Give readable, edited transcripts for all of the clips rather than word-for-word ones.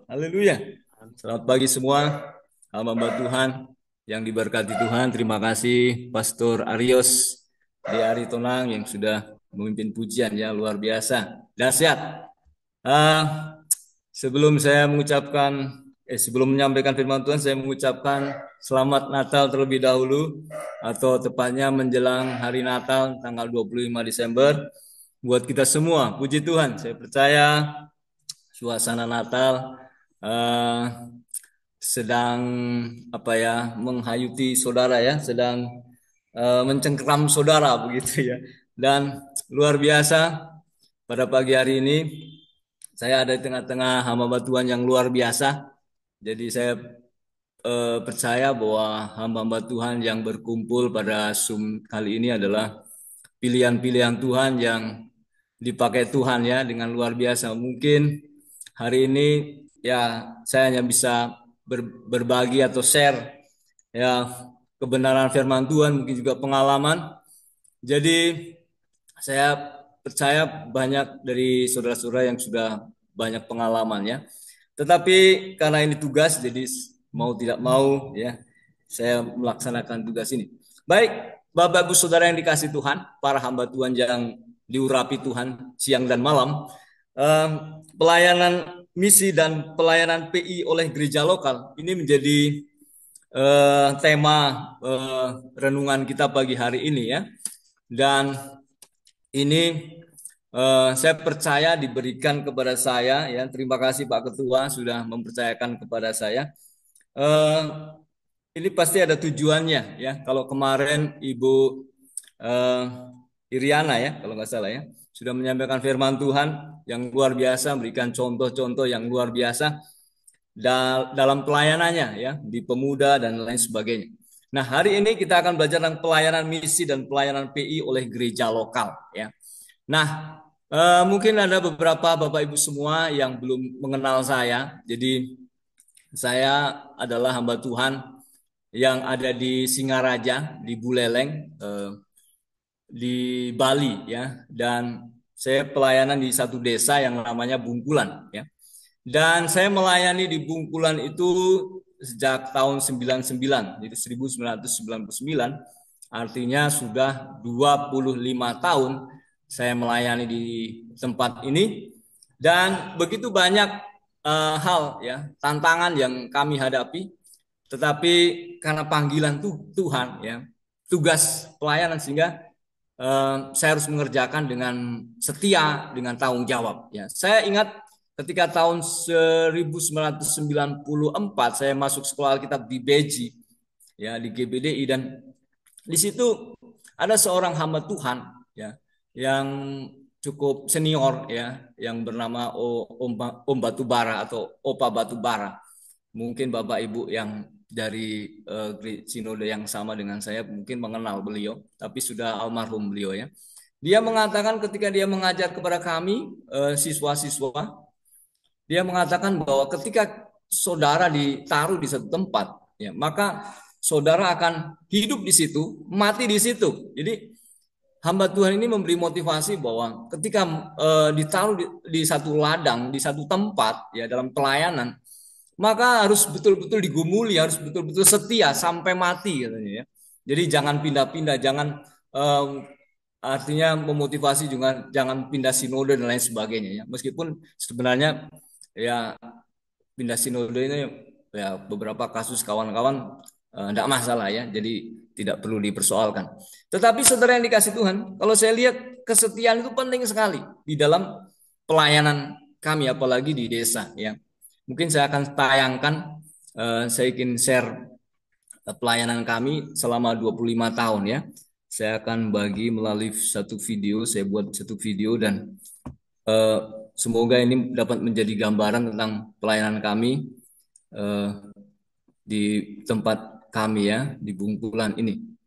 Haleluya. Selamat pagi semua, hamba Tuhan yang diberkati Tuhan. Terima kasih Pastor Arios di Aritonang yang sudah memimpin pujian ya, luar biasa. Dahsyat. Ah, sebelum menyampaikan firman Tuhan, saya mengucapkan selamat Natal terlebih dahulu, atau tepatnya menjelang hari Natal tanggal 25 Desember buat kita semua. Puji Tuhan, saya percaya suasana Natal eh, sedang menghayati saudara ya, sedang mencengkeram saudara begitu ya. Dan luar biasa pada pagi hari ini saya ada di tengah-tengah hamba Tuhan yang luar biasa. Jadi saya percaya bahwa hamba-hamba Tuhan yang berkumpul pada Zoom kali ini adalah pilihan-pilihan Tuhan yang dipakai Tuhan ya dengan luar biasa. Mungkin hari ini ya saya hanya bisa berbagi atau share ya kebenaran firman Tuhan, mungkin juga pengalaman. Jadi saya percaya banyak dari saudara-saudara yang sudah banyak pengalaman ya. Tetapi karena ini tugas, jadi mau tidak mau ya saya melaksanakan tugas ini. Baik, Bapak Ibu Saudara yang dikasih Tuhan, para hamba Tuhan yang diurapi Tuhan siang dan malam, pelayanan misi dan pelayanan PI oleh gereja lokal ini menjadi tema renungan kita pagi hari ini ya. Dan ini saya percaya diberikan kepada saya ya. Terima kasih Pak Ketua sudah mempercayakan kepada saya. Eh, ini pasti ada tujuannya ya. Kalau kemarin Ibu eh, Iriana ya, kalau nggak salah ya, sudah menyampaikan firman Tuhan yang luar biasa, memberikan contoh-contoh yang luar biasa dalam pelayanannya ya, di pemuda dan lain sebagainya. Nah, hari ini kita akan belajar tentang pelayanan misi dan pelayanan PI oleh gereja lokal ya. Nah, mungkin ada beberapa Bapak Ibu semua yang belum mengenal saya. Jadi saya adalah hamba Tuhan yang ada di Singaraja, di Buleleng, di Bali ya. Dan saya pelayanan di satu desa yang namanya Bungkulan ya. Dan saya melayani di Bungkulan itu sejak tahun 99, jadi 1999. Artinya sudah 25 tahun saya melayani di tempat ini. Dan begitu banyak hal ya, tantangan yang kami hadapi. Tetapi karena panggilan Tuhan ya, tugas pelayanan sehingga saya harus mengerjakan dengan setia, dengan tanggung jawab. Ya, saya ingat ketika tahun 1994 saya masuk sekolah Alkitab di Beji, ya di GBDI, dan di situ ada seorang hamba Tuhan, ya, yang cukup senior, ya, yang bernama Om Batubara atau Opa Batubara. Mungkin Bapak Ibu yang dari sinode yang sama dengan saya mungkin mengenal beliau, tapi sudah almarhum beliau ya. Dia mengatakan ketika dia mengajar kepada kami siswa-siswa, dia mengatakan bahwa ketika saudara ditaruh di satu tempat, ya, maka saudara akan hidup di situ, mati di situ. Jadi hamba Tuhan ini memberi motivasi bahwa ketika ditaruh di satu ladang, di satu tempat, ya dalam pelayanan, maka harus betul-betul digumuli, harus betul-betul setia sampai mati katanya ya. Jadi jangan pindah-pindah, jangan em, artinya memotivasi juga jangan pindah sinode dan lain sebagainya ya. Meskipun sebenarnya ya pindah sinode ini ya beberapa kasus kawan-kawan tidak masalah ya. Jadi tidak perlu dipersoalkan. Tetapi saudara yang dikasih Tuhan, kalau saya lihat kesetiaan itu penting sekali di dalam pelayanan kami, apalagi di desa ya. Mungkin saya akan tayangkan, saya ingin share pelayanan kami selama 25 tahun ya. Saya akan bagi melalui satu video, saya buat satu video, dan eh, semoga ini dapat menjadi gambaran tentang pelayanan kami eh, di tempat kami ya, di Bungkulan ini.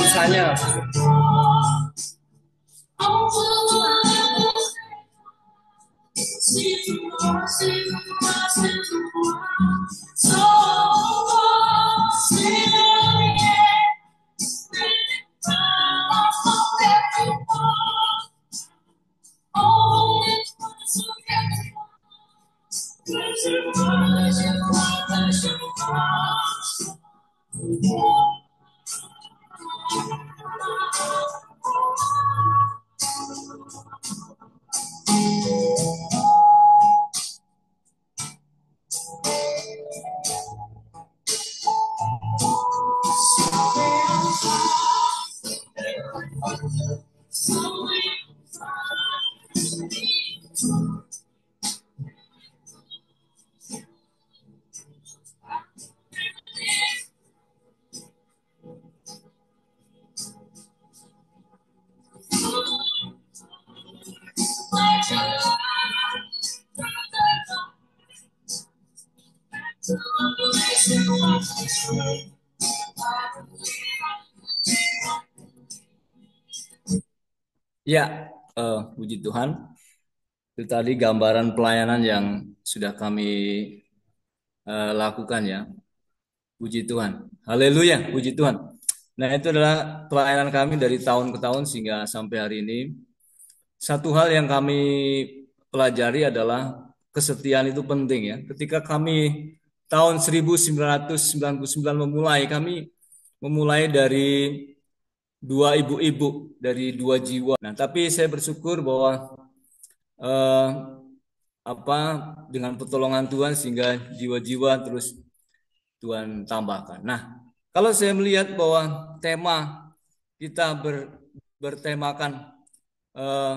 Misalnya ya, puji Tuhan. Itu tadi gambaran pelayanan yang sudah kami lakukan ya. Puji Tuhan. Haleluya, puji Tuhan. Nah, itu adalah pelayanan kami dari tahun ke tahun sehingga sampai hari ini. Satu hal yang kami pelajari adalah kesetiaan itu penting ya. Ketika kami tahun 1999 memulai, kami memulai dari dua ibu-ibu, dari dua jiwa. Nah, tapi saya bersyukur bahwa eh, apa dengan pertolongan Tuhan sehingga jiwa-jiwa terus Tuhan tambahkan. Nah, kalau saya melihat bahwa tema kita bertemakan eh,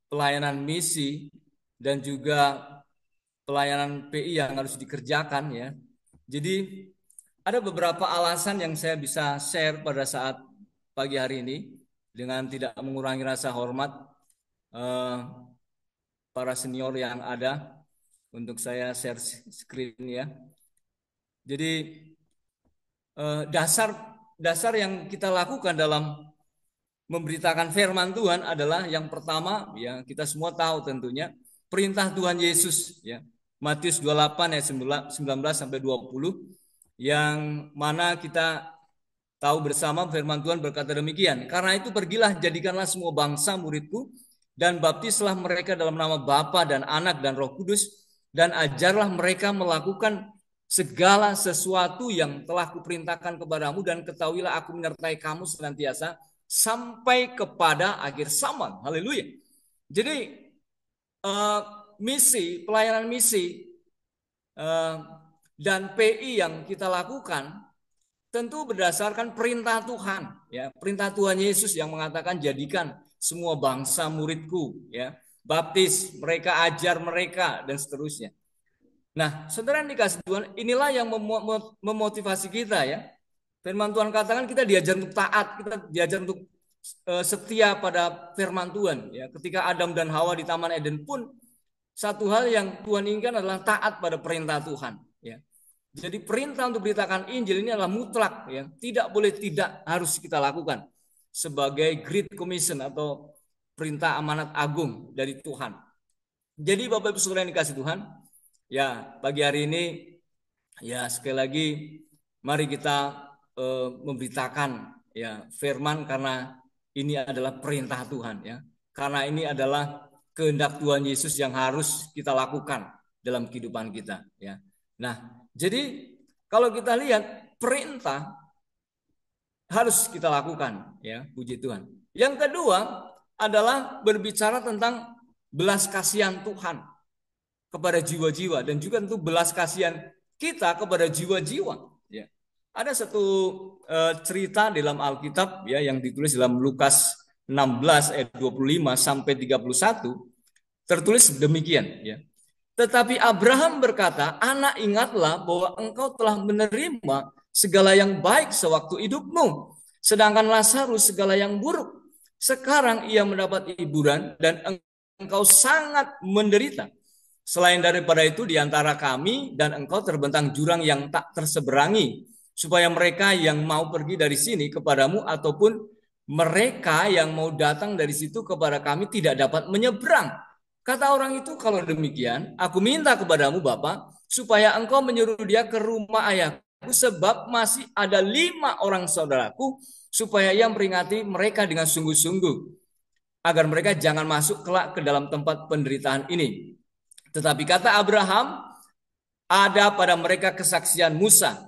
pelayanan misi dan juga pelayanan PI yang harus dikerjakan ya. Jadi ada beberapa alasan yang saya bisa share pada saat pagi hari ini dengan tidak mengurangi rasa hormat eh, para senior yang ada untuk saya share screen ya. Jadi dasar dasar yang kita lakukan dalam memberitakan firman Tuhan adalah yang pertama ya kita semua tahu tentunya perintah Tuhan Yesus ya. Matius 28 ayat 19 sampai 20 yang mana kita tahu bersama firman Tuhan berkata demikian. Karena itu pergilah jadikanlah semua bangsa muridku dan baptislah mereka dalam nama Bapa dan Anak dan Roh Kudus dan ajarlah mereka melakukan segala sesuatu yang telah kuperintahkan kepadamu dan ketahuilah aku menyertai kamu senantiasa sampai kepada akhir zaman. Haleluya. Jadi misi, pelayanan misi dan PI yang kita lakukan tentu berdasarkan perintah Tuhan, ya perintah Tuhan Yesus yang mengatakan jadikan semua bangsa muridku, ya baptis, mereka ajar mereka dan seterusnya. Nah, saudara yang dikasih Tuhan, inilah yang memotivasi kita ya. Firman Tuhan katakan kita diajar untuk taat, kita diajar untuk setia pada firman Tuhan. Ya, ketika Adam dan Hawa di Taman Eden pun satu hal yang Tuhan inginkan adalah taat pada perintah Tuhan. Ya, jadi perintah untuk beritakan Injil ini adalah mutlak, ya, tidak boleh tidak harus kita lakukan sebagai Great Commission atau perintah amanat agung dari Tuhan. Jadi Bapak Ibu Saudara yang dikasih Tuhan, ya pagi hari ini, ya sekali lagi mari kita memberitakan ya firman karena ini adalah perintah Tuhan ya. Karena ini adalah kehendak Tuhan Yesus yang harus kita lakukan dalam kehidupan kita ya. Nah, jadi kalau kita lihat perintah harus kita lakukan ya, puji Tuhan. Yang kedua adalah berbicara tentang belas kasihan Tuhan kepada jiwa-jiwa dan juga tentu belas kasihan kita kepada jiwa-jiwa ya. Ada satu cerita dalam Alkitab ya yang ditulis dalam Lukas 16 ayat 25 sampai 31 tertulis demikian ya. Tetapi Abraham berkata, "Anak, ingatlah bahwa engkau telah menerima segala yang baik sewaktu hidupmu, sedangkan Lazarus segala yang buruk. Sekarang ia mendapat hiburan dan engkau sangat menderita. Selain daripada itu di antara kami dan engkau terbentang jurang yang tak terseberangi, supaya mereka yang mau pergi dari sini kepadamu ataupun mereka yang mau datang dari situ kepada kami tidak dapat menyeberang." Kata orang itu, "Kalau demikian, aku minta kepadamu Bapa, supaya engkau menyuruh dia ke rumah ayahku, sebab masih ada 5 orang saudaraku, supaya ia memperingati mereka dengan sungguh-sungguh, agar mereka jangan masuk kelak ke dalam tempat penderitaan ini." Tetapi kata Abraham, "Ada pada mereka kesaksian Musa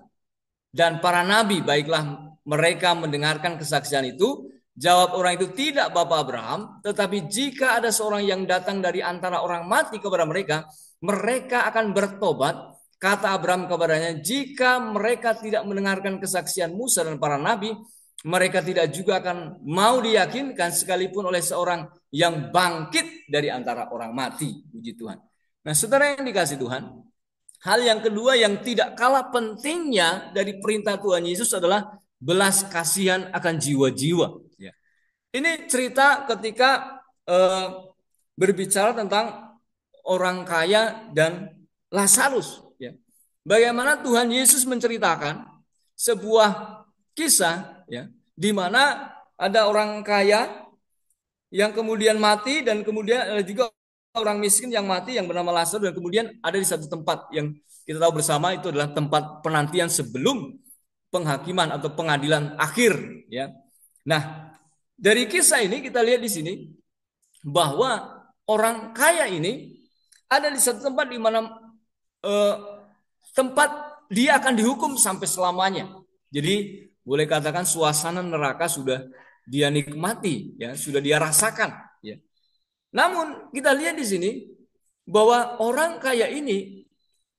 dan para nabi, baiklah mereka mendengarkan kesaksian itu." Jawab orang itu, "Tidak Bapak Abraham, tetapi jika ada seorang yang datang dari antara orang mati kepada mereka, mereka akan bertobat." Kata Abraham kepadanya, "Jika mereka tidak mendengarkan kesaksian Musa dan para nabi, mereka tidak juga akan mau diyakinkan sekalipun oleh seorang yang bangkit dari antara orang mati." Puji Tuhan. Nah, saudara yang dikasih Tuhan, hal yang kedua yang tidak kalah pentingnya dari perintah Tuhan Yesus adalah belas kasihan akan jiwa-jiwa. Ini cerita ketika berbicara tentang orang kaya dan Lazarus. Ya. Bagaimana Tuhan Yesus menceritakan sebuah kisah, ya, di mana ada orang kaya yang kemudian mati dan kemudian ada juga orang miskin yang mati yang bernama Lazarus, dan kemudian ada di satu tempat yang kita tahu bersama itu adalah tempat penantian sebelum penghakiman atau pengadilan akhir. Ya. Nah, dari kisah ini kita lihat di sini bahwa orang kaya ini ada di satu tempat di mana tempat dia akan dihukum sampai selamanya. Jadi boleh katakan suasana neraka sudah dia nikmati, ya, sudah dia rasakan. Ya. Namun kita lihat di sini bahwa orang kaya ini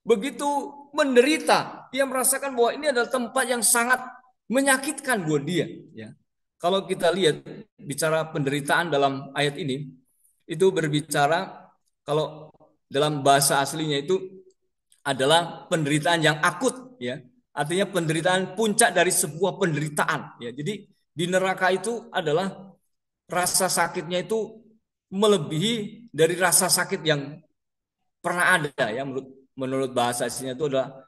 begitu menderita, dia merasakan bahwa ini adalah tempat yang sangat menyakitkan buat dia. Ya. Kalau kita lihat bicara penderitaan dalam ayat ini, itu berbicara kalau dalam bahasa aslinya itu adalah penderitaan yang akut, ya. Artinya penderitaan puncak dari sebuah penderitaan, ya. Jadi di neraka itu adalah rasa sakitnya itu melebihi dari rasa sakit yang pernah ada, ya. Menurut bahasa aslinya itu adalah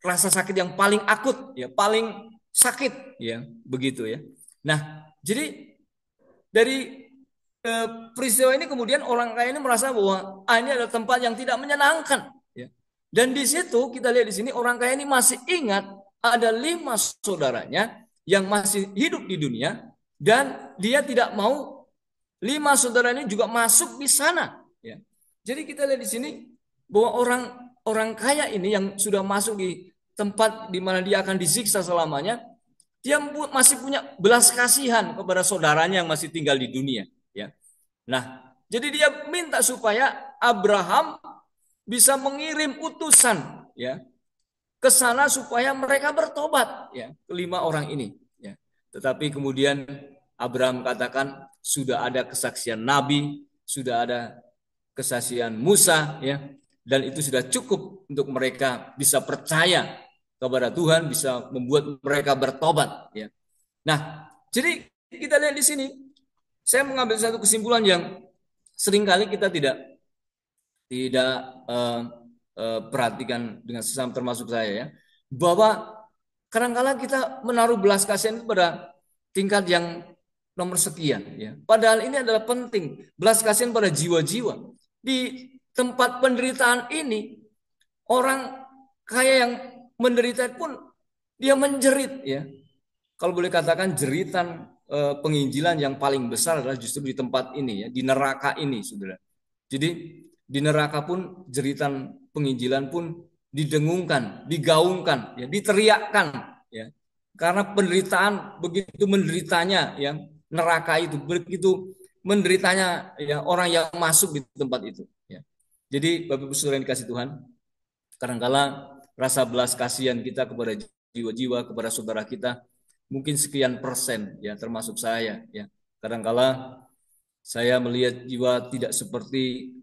rasa sakit yang paling akut, ya, paling sakit, ya, begitu ya. Nah, jadi dari peristiwa ini kemudian orang kaya ini merasa bahwa ini adalah tempat yang tidak menyenangkan. Ya. Dan di situ kita lihat di sini orang kaya ini masih ingat ada 5 saudaranya yang masih hidup di dunia dan dia tidak mau 5 saudara ini juga masuk di sana. Ya. Jadi kita lihat di sini bahwa orang kaya ini yang sudah masuk di tempat di mana dia akan disiksa selamanya, dia masih punya belas kasihan kepada saudaranya yang masih tinggal di dunia. Ya. Nah, jadi dia minta supaya Abraham bisa mengirim utusan, ya, ke sana supaya mereka bertobat, ya, ke 5 orang ini. Ya. Tetapi kemudian Abraham katakan sudah ada kesaksian Nabi, sudah ada kesaksian Musa, ya, dan itu sudah cukup untuk mereka bisa percaya kepada Tuhan, bisa membuat mereka bertobat, ya. Nah, jadi kita lihat di sini, saya mengambil satu kesimpulan yang seringkali kita tidak tidak eh, perhatikan dengan sesama, termasuk saya, ya, bahwa kadang-kala kita menaruh belas kasihan pada tingkat yang nomor sekian, ya. Padahal ini adalah penting, belas kasihan pada jiwa-jiwa. Di tempat penderitaan ini, orang kaya yang menderita pun dia menjerit, ya. Kalau boleh katakan jeritan penginjilan yang paling besar adalah justru di tempat ini, ya, di neraka ini, Saudara. Jadi di neraka pun jeritan penginjilan pun didengungkan, digaungkan, ya, diteriakkan, ya. Karena penderitaan begitu menderitanya, ya, neraka itu begitu menderitanya, ya, orang yang masuk di tempat itu, ya. Jadi Bapak Ibu Saudara yang dikasih Tuhan, kadangkala rasa belas kasihan kita kepada jiwa-jiwa, kepada saudara kita mungkin sekian persen, ya, termasuk saya, ya. Kadangkala saya melihat jiwa tidak seperti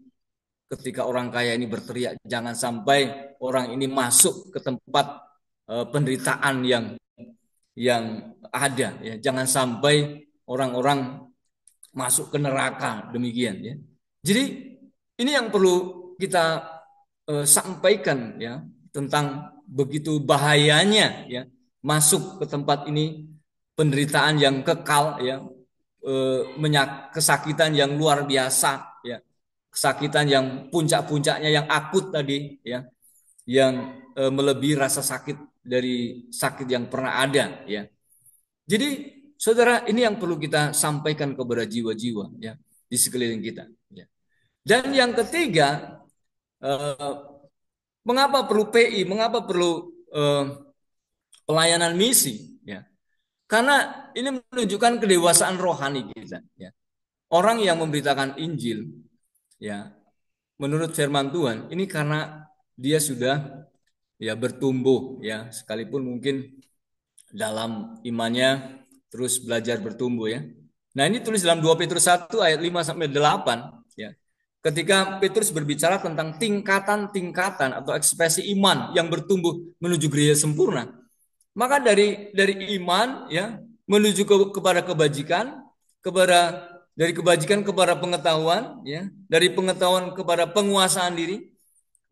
ketika orang kaya ini berteriak, jangan sampai orang ini masuk ke tempat penderitaan yang ada, ya. Jangan sampai orang-orang masuk ke neraka, demikian, ya. Jadi ini yang perlu kita sampaikan, ya, tentang begitu bahayanya, ya, masuk ke tempat ini, penderitaan yang kekal, ya, kesakitan yang luar biasa, ya, kesakitan yang puncak-puncaknya yang akut tadi, ya, yang melebihi rasa sakit dari sakit yang pernah ada, ya. Jadi saudara, ini yang perlu kita sampaikan kepada jiwa-jiwa, ya, di sekeliling kita, ya. Dan yang ketiga, mengapa perlu PI, mengapa perlu pelayanan misi, ya. Karena ini menunjukkan kedewasaan rohani kita, ya. Orang yang memberitakan Injil, ya, menurut firman Tuhan, ini karena dia sudah, ya, bertumbuh, ya, sekalipun mungkin dalam imannya terus belajar bertumbuh, ya. Nah, ini tulis dalam 2 Petrus 1 ayat 5 sampai 8, ya. Ketika Petrus berbicara tentang tingkatan-tingkatan atau ekspresi iman yang bertumbuh menuju gereja sempurna, maka dari iman, ya, menuju kepada kebajikan, dari kebajikan kepada pengetahuan, ya, dari pengetahuan kepada penguasaan diri,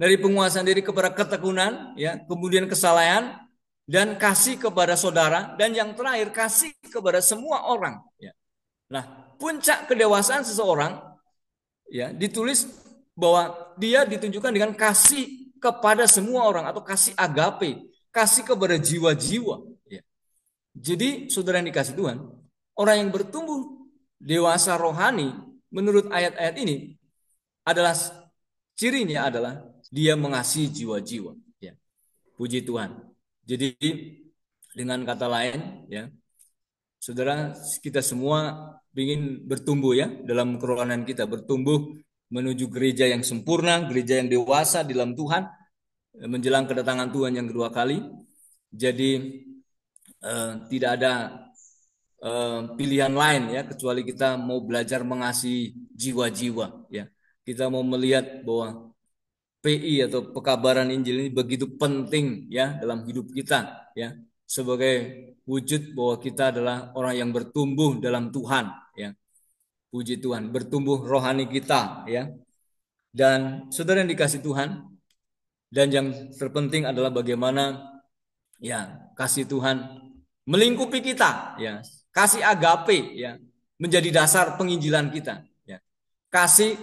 dari penguasaan diri kepada ketekunan, ya, kemudian kesalehan dan kasih kepada saudara, dan yang terakhir kasih kepada semua orang, ya. Nah, puncak kedewasaan seseorang, ya, ditulis bahwa dia ditunjukkan dengan kasih kepada semua orang atau kasih agape, kasih kepada jiwa-jiwa, ya. Jadi saudara yang dikasih Tuhan, orang yang bertumbuh dewasa rohani menurut ayat-ayat ini adalah cirinya adalah dia mengasihi jiwa-jiwa, ya. Puji Tuhan. Jadi dengan kata lain, ya, saudara, kita semua ingin bertumbuh, ya, dalam kerohanian kita, bertumbuh menuju gereja yang sempurna, gereja yang dewasa di dalam Tuhan, menjelang kedatangan Tuhan yang kedua kali. Jadi tidak ada pilihan lain, ya, kecuali kita mau belajar mengasihi jiwa-jiwa, ya. Kita mau melihat bahwa PI atau pekabaran Injil ini begitu penting, ya, dalam hidup kita, ya, sebagai wujud bahwa kita adalah orang yang bertumbuh dalam Tuhan, ya. Puji Tuhan, bertumbuh rohani kita, ya. Dan saudara yang dikasih Tuhan, dan yang terpenting adalah bagaimana, ya, kasih Tuhan melingkupi kita, ya. Kasih agape, ya, menjadi dasar penginjilan kita, ya. Kasih,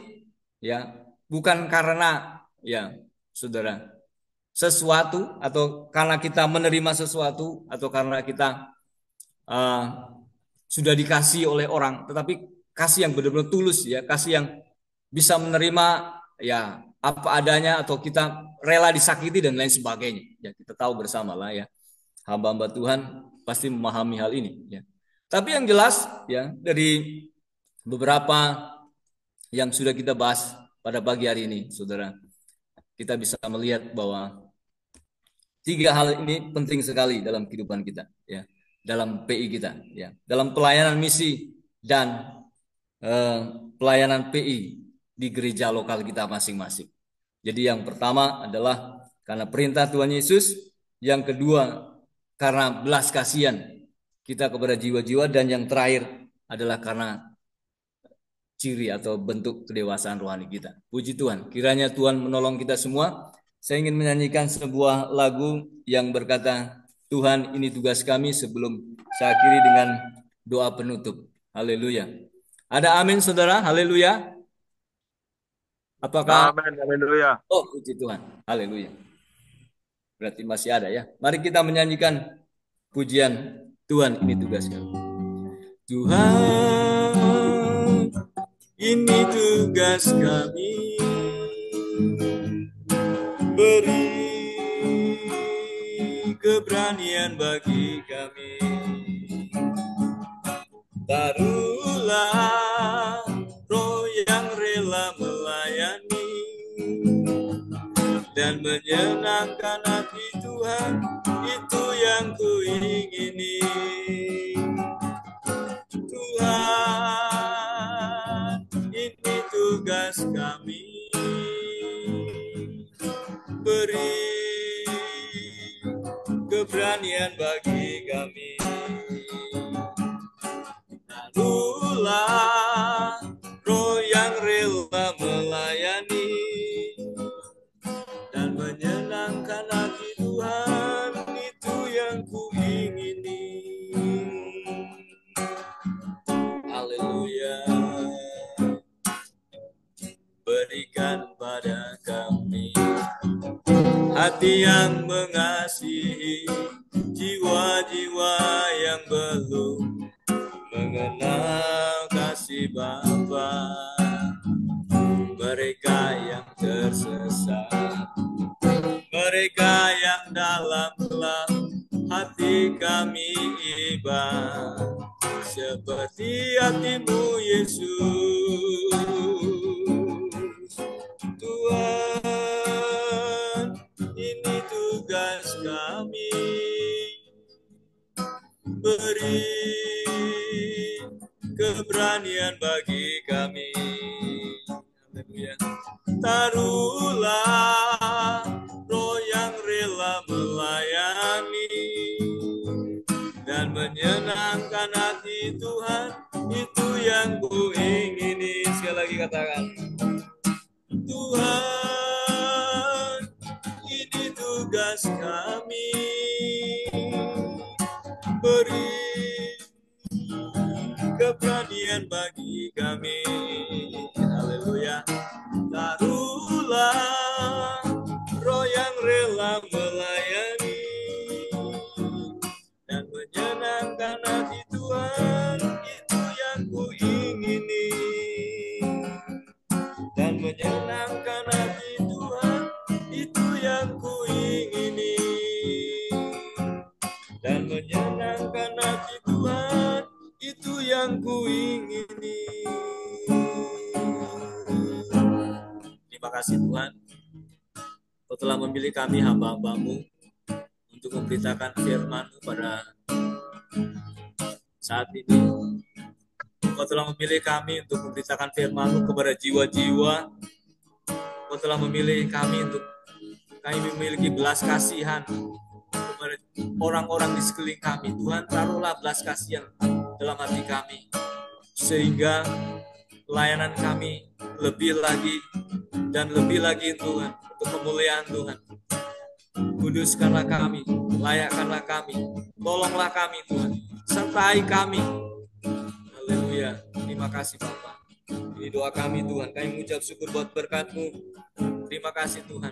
ya, bukan karena, ya, saudara, sesuatu atau karena kita menerima sesuatu atau karena kita sudah dikasih oleh orang, tetapi kasih yang benar-benar tulus, ya, kasih yang bisa menerima, ya, apa adanya atau kita rela disakiti dan lain sebagainya, ya. Kita tahu bersama lah, ya, hamba-hamba Tuhan pasti memahami hal ini, ya. Tapi yang jelas, ya, dari beberapa yang sudah kita bahas pada pagi hari ini, saudara, kita bisa melihat bahwa tiga hal ini penting sekali dalam kehidupan kita, ya, dalam PI kita, ya, dalam pelayanan misi dan pelayanan PI, di gereja lokal kita masing-masing. Jadi yang pertama adalah karena perintah Tuhan Yesus, yang kedua karena belas kasihan kita kepada jiwa-jiwa, dan yang terakhir adalah karena ciri atau bentuk kedewasaan rohani kita. Puji Tuhan, kiranya Tuhan menolong kita semua. Saya ingin menyanyikan sebuah lagu yang berkata, Tuhan ini tugas kami, sebelum saya akhiri dengan doa penutup. Haleluya. Ada amin saudara? Haleluya. Apakah? Amin, haleluya. Oh, puji Tuhan. Haleluya. Berarti masih ada ya. Mari kita menyanyikan pujian Tuhan ini tugas kami. Tuhan ini tugas kami, beri keberanian bagi kami. Taruhlah roh yang rela melayani dan menyenangkan hati Tuhan, itu yang kuingini. Tuhan, ini tugas kami, beri keberanian bagi kami. Taruhlah roh yang rela melayani dan menyenangkan hati Tuhan, itu yang kuingini. Haleluya. Berikan pada kami hati yang mengasihi jiwa-jiwa yang belum mengenal kasih Bapa, mereka yang tersesat, mereka yang dalam gelap hati kami iba, seperti hatimu Yesus. Tuhan, ini tugas kami, beri keberanian bagi kami. Haleluya. Taruhlah roh yang rela melayani dan menyenangkan hati Tuhan, itu yang ku ingini. Sekali lagi katakan, Tuhan, ini tugas kami, beri keberanian bagi kami. Haleluya. Taruhlah roh yang rela melayani dan menyenangkan hati Tuhan, itu yang ku ingini. Dan menyenangkan hati Tuhan, itu yang ku ingini. Dan menyenangkan hati Tuhan, itu yang ku ingini. Terima kasih Tuhan, Kau telah memilih kami hamba-hambamu untuk memberitakan firman-Mu pada saat ini. Kau telah memilih kami untuk memberitakan firman-Mu kepada jiwa-jiwa. Kau telah memilih kami untuk kami memiliki belas kasihan kepada orang-orang di sekeliling kami. Tuhan, taruhlah belas kasihan dalam hati kami, sehingga pelayanan kami lebih lagi dan lebih lagi Tuhan, untuk kemuliaan Tuhan. Kuduskanlah kami, layakkanlah kami, tolonglah kami Tuhan, sertai kami. Haleluya. Terima kasih Bapa. Ini doa kami Tuhan, kami mengucap syukur buat berkat-Mu. Terima kasih Tuhan,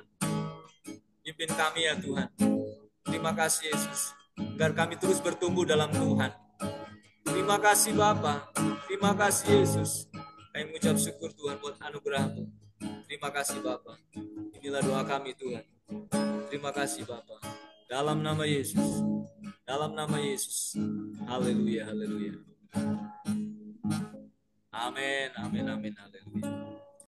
pimpin kami ya Tuhan. Terima kasih Yesus, agar kami terus bertumbuh dalam Tuhan. Terima kasih Bapa, terima kasih Yesus. Kami mengucap syukur Tuhan buat anugerah-Mu. Terima kasih Bapa. Inilah doa kami Tuhan. Terima kasih Bapa. Dalam nama Yesus. Dalam nama Yesus. Haleluya, haleluya. Amin, amin, amin, haleluya.